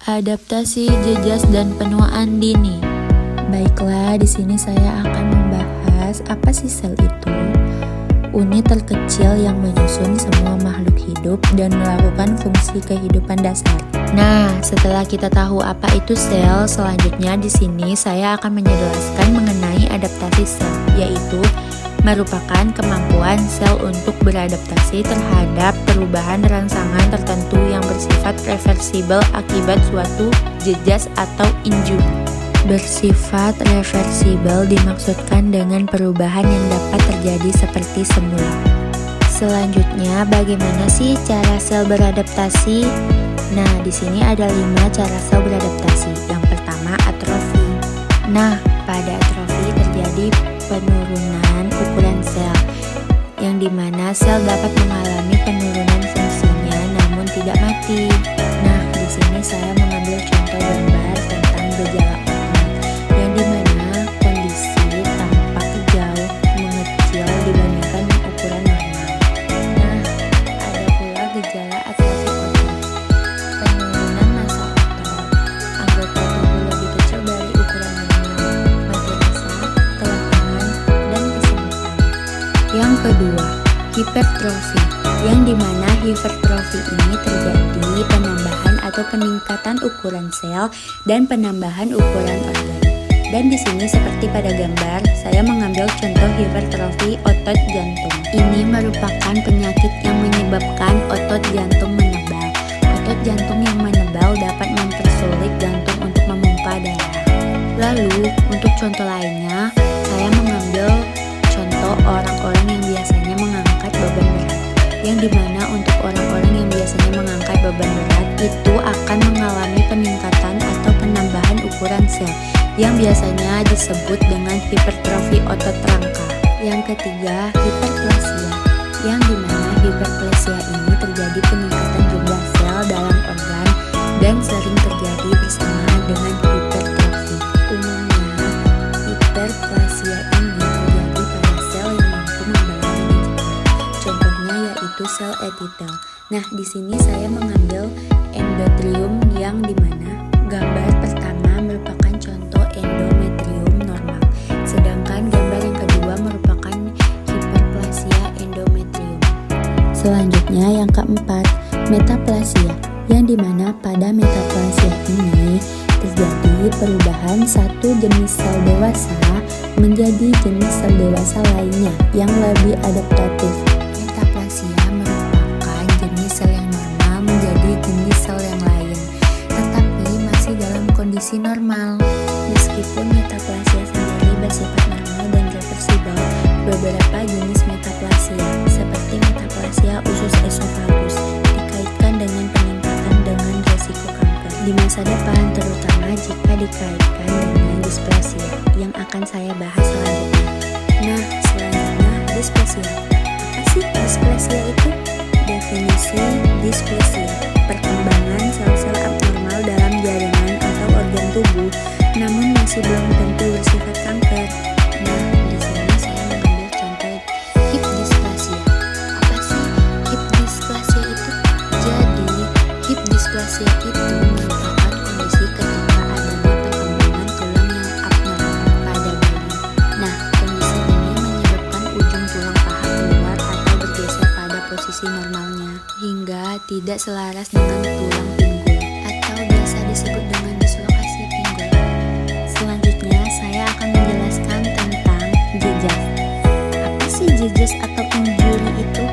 Adaptasi, jejas, dan penuaan dini. Baiklah, di sini saya akan membahas apa sih sel itu. Unit terkecil yang menyusun semua makhluk hidup dan melakukan fungsi kehidupan dasar. Nah, setelah kita tahu apa itu sel, selanjutnya di sini saya akan menjelaskan mengenai adaptasi sel, yaitu merupakan kemampuan sel untuk beradaptasi terhadap perubahan rangsangan tertentu yang bersifat reversibel akibat suatu jejas atau injury. Bersifat reversibel dimaksudkan dengan perubahan yang dapat terjadi seperti semula. Selanjutnya, bagaimana sih cara sel beradaptasi? Nah, di sini ada 5 cara sel beradaptasi. Yang pertama, atrofi. Nah, pada atrofi terjadi penurunan ukuran sel, yang dimana sel dapat mengalami penurunan fungsinya namun tidak mati. Nah, di sini saya mengambil contoh gambar tentang gejala otak, yang dimana kondisi tampak jauh mengecil dibandingkan ukuran normal. Nah, ada pula gejala atrofi otak, penurunan massa otot, anggota tubuh lebih kecil dari ukuran normal, mati rasa, kelelahan, dan kesemutan. Yang kedua, hipertrofi, yang dimana hipertrofi ini terjadi penambahan atau peningkatan ukuran sel dan penambahan ukuran organ. Dan di sini seperti pada gambar, saya mengambil contoh hipertrofi otot jantung. Ini merupakan penyakit yang menyebabkan otot jantung menebal. Otot jantung yang menebal dapat mempersulit jantung untuk memompa darah. Lalu, untuk contoh lainnya, saya mengambil contoh orang-orang yang biasanya mengangkat beban berat, yang dimana untuk orang-orang yang biasanya mengangkat beban berat itu akan mengalami peningkatan atau penambahan ukuran sel, yang biasanya disebut dengan hipertrofi otot rangka. Yang ketiga, hiperplasia, yang dimana hiperplasia ini terjadi peningkatan jumlah sel dalam organ dan sering terjadi bersamaan dengan hipertrofi. Umumnya, hiperplasia ini terjadi pada sel yang mampu membelah dengan cepat. Contohnya yaitu sel epitel. Nah, di sini saya mengambil endotrium, yang dimana gambar pertama merupakan contoh endometrium normal, sedangkan gambar yang kedua merupakan hiperplasia endometrium. Selanjutnya yang keempat, metaplasia, yang dimana pada metaplasia ini terjadi perubahan satu jenis sel dewasa menjadi jenis sel dewasa lainnya yang lebih adaptatif. Metaplasia merupakan jenis sel yang normal menjadi jenis sel yang lain, tetapi masih dalam kondisi normal. Meskipun metaplasia sendiri bersifat normal dan reversibel, beberapa jenis metaplasia, seperti metaplasia usus esofagus, dikaitkan dengan peningkatan dengan resiko kanker di masa depan, terutama jika dikaitkan dengan displasia, yang akan saya bahas selanjutnya. Nah, selanjutnya displasia. Apa sih displasia itu? Definisi displasia: perkembangan sel-sel abnormal dalam jaringan atau organ tubuh, namun masih belum tentu bersifat kanker. Nah, di sini saya mengambil contoh hip displasia. Apa sih hip displasia itu? Jadi, hip displasia itu merupakan kondisi ketika adanya perkembangan tulang yang abnormal pada bayi. Nah, kondisi ini menyebabkan ujung tulang paha keluar atau bergeser pada posisi normalnya, hingga tidak selaras dengan tulang pinggul, atau biasa disebut dengan dislokasi pinggul. Selanjutnya, saya akan menjelaskan tentang jejas. Apa sih jejas atau injury itu?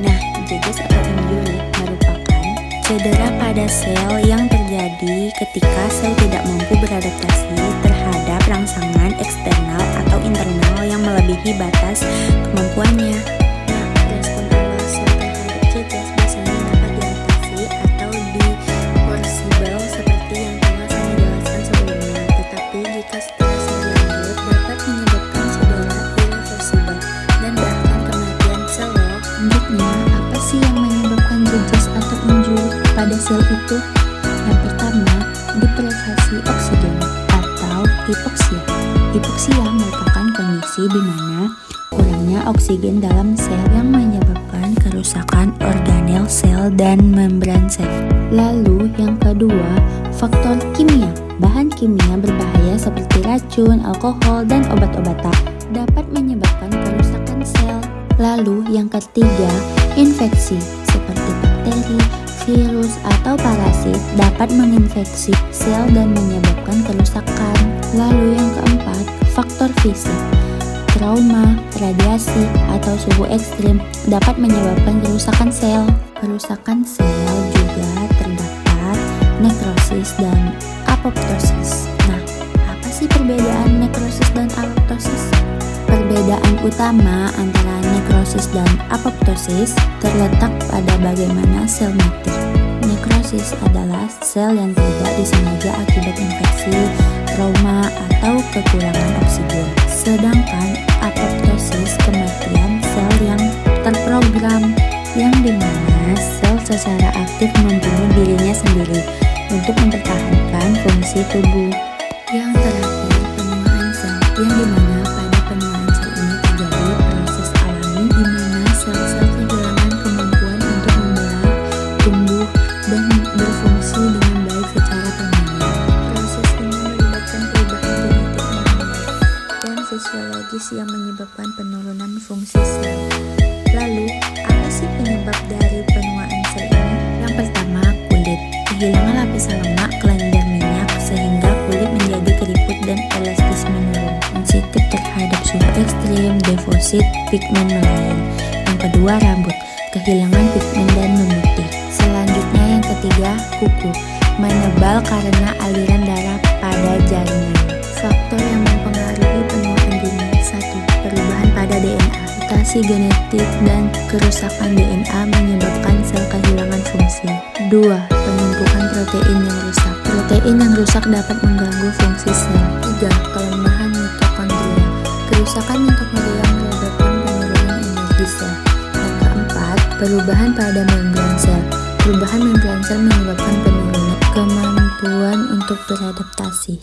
Nah, jejas atau injury merupakan cedera pada sel yang terjadi ketika sel tidak mampu beradaptasi terhadap rangsangan eksternal atau internal yang melebihi batas kemampuannya. Nah, respon awal sel terhadap jejas biasanya dapat diatasi atau reversibel seperti yang telah saya jelaskan sebelumnya, tetapi jika stres berlanjut dapat menyebabkan cedera irreversibel dan bahkan kematian sel. Selanjutnya, apa sih yang menyebabkan jejas atau injury pada sel itu? Yang pertama, deprivasi oksigen atau hipoksia. Hipoksia merupakan kondisi di mana kurangnya oksigen dalam sel yang menyebabkan kerusakan organel sel dan membran sel. Lalu yang kedua, faktor kimia. Bahan kimia berbahaya seperti racun, alkohol, dan obat-obatan dapat menyebabkan kerusakan sel. Lalu yang ketiga, infeksi seperti bakteri, virus, atau parasit dapat menginfeksi sel dan menyebabkan kerusakan. Lalu yang keempat, faktor fisik. Trauma, radiasi, atau suhu ekstrim dapat menyebabkan kerusakan sel. Kerusakan sel juga terdapat nekrosis dan apoptosis. Nah, apa sih perbedaan nekrosis dan apoptosis? Perbedaan utama antara nekrosis dan apoptosis terletak pada bagaimana sel mati. Nekrosis adalah sel yang tidak disengaja akibat infeksi, trauma, atau kekurangan oksigen. Sedangkan apoptosis kematian sel yang terprogram, yang dimana sel secara aktif membunuh dirinya sendiri untuk mempertahankan fungsi tubuh. Yang terakhir, penuaan sel, yang dimana pada penuaan sel ini terjadi proses alami di mana sel-sel kehilangan kemampuan untuk membelah, tumbuh, dan berfungsi dengan baik secara permanen. Proses ini melibatkan perubahan genetik manual dan fisiologis yang menyebabkan penurunan fungsi sel. Lalu, apa sih penyebab dari penuaan sel ini? Yang pertama, kulit. Kehilangan lapisan lemak, kelenjar minyak, sehingga kulit menjadi keriput dan elastis menurun. Sensitif terhadap suhu ekstrim, deposit pigmen melayang. Yang kedua, rambut. Kehilangan pigmen dan memutih. Selanjutnya yang ketiga, kuku. Menebal karena aliran darah pada jaringan. Faktor yang mempengaruhi penuaan dini. 1. Perubahan pada DNA. Mutasi genetik dan kerusakan DNA menyebabkan sel kehilangan fungsi. 2. Penumpukan protein yang rusak. Protein yang rusak dapat mengganggu fungsi sel. 3. Kelemahan mitokondria. Kerusakan mitokondria menyebabkan penurunan energi sel. Yang keempat, perubahan pada membran sel. Perubahan membran sel menyebabkan penurunan kemampuan untuk beradaptasi.